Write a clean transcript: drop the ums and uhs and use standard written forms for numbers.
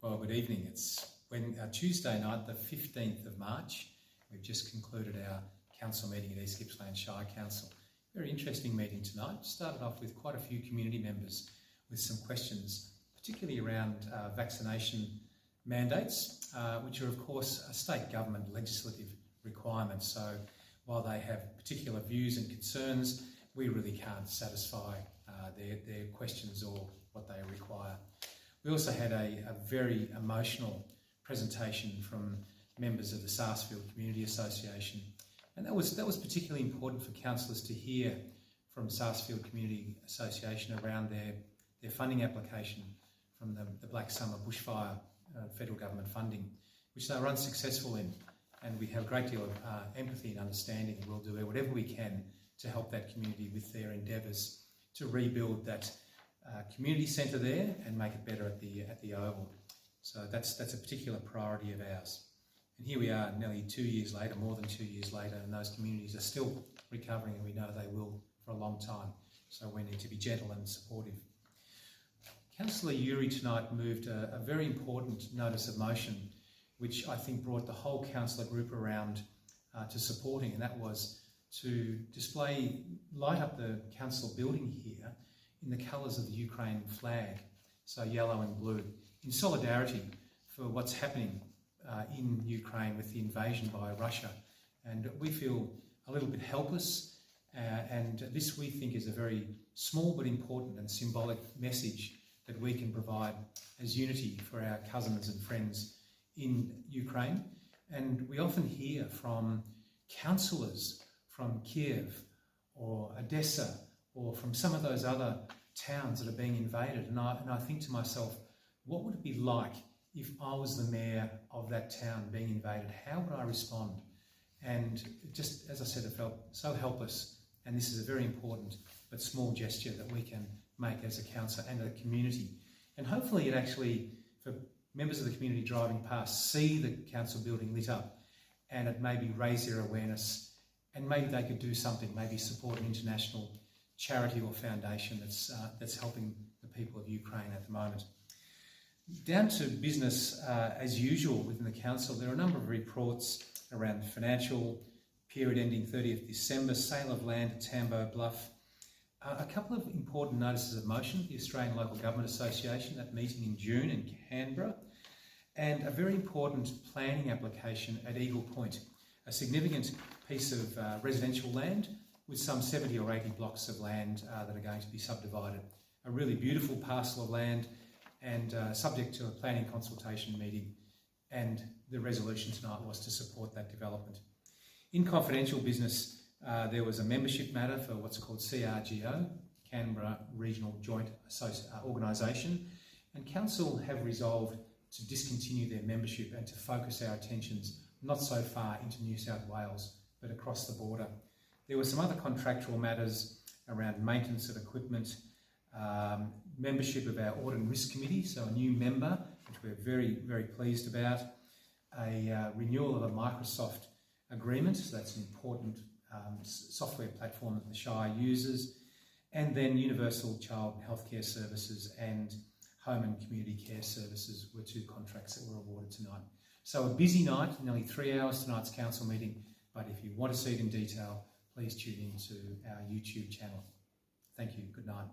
Well, good evening. It's Tuesday night, the 15th of March. We've just concluded our council meeting at East Gippsland Shire Council. Very interesting meeting tonight. Started off with quite a few community members with some questions, particularly around vaccination mandates, which are of course a state government legislative requirement. So while they have particular views and concerns, we really can't satisfy their questions or what they require. We also had a very emotional presentation from members of the Sarsfield Community Association, and that was particularly important for councillors to hear from Sarsfield Community Association around their funding application from the Black Summer bushfire federal government funding, which they were unsuccessful in. And we have a great deal of empathy and understanding, and we'll do whatever we can to help that community with their endeavours to rebuild that community centre there and make it better at the Oval. So that's a particular priority of ours. And here we are nearly 2 years later, more than 2 years later, and those communities are still recovering, and we know they will for a long time. So we need to be gentle and supportive. Councillor Uri tonight moved a very important notice of motion, which I think brought the whole councillor group around to supporting, and that was to light up the council building here in the colours of the Ukraine flag, so yellow and blue, in solidarity for what's happening in Ukraine with the invasion by Russia. And we feel a little bit helpless, and this we think is a very small but important and symbolic message that we can provide as unity for our cousins and friends in Ukraine. And we often hear from councillors from Kiev or Odessa or from some of those other towns that are being invaded. And I think to myself, what would it be like if I was the mayor of that town being invaded? How would I respond? And just, as I said, I felt so helpless. And this is a very important but small gesture that we can make as a council and a community. And hopefully it actually, for members of the community driving past, see the council building lit up, and it maybe raise their awareness, and maybe they could do something, maybe support an international charity or foundation that's helping the people of Ukraine at the moment. Down to business as usual within the council, there are a number of reports around financial period ending 30th December, sale of land at Tambo Bluff, a couple of important notices of motion, the Australian Local Government Association, that meeting in June in Canberra, and a very important planning application at Eagle Point, a significant piece of residential land with some 70 or 80 blocks of land that are going to be subdivided. A really beautiful parcel of land, and subject to a planning consultation meeting, and the resolution tonight was to support that development. In confidential business, there was a membership matter for what's called CRGO, Canberra Regional Joint Organisation, and Council have resolved to discontinue their membership and to focus our attentions not so far into New South Wales, but across the border. There were some other contractual matters around maintenance of equipment, membership of our Audit and Risk Committee, so a new member, which we're very, very pleased about, a renewal of a Microsoft agreement, so that's an important software platform that the Shire uses, and then Universal Child and Healthcare Services and Home and Community Care Services were two contracts that were awarded tonight. So a busy night, nearly 3 hours tonight's council meeting, but if you want to see it in detail, please tune in to our YouTube channel. Thank you. Good night.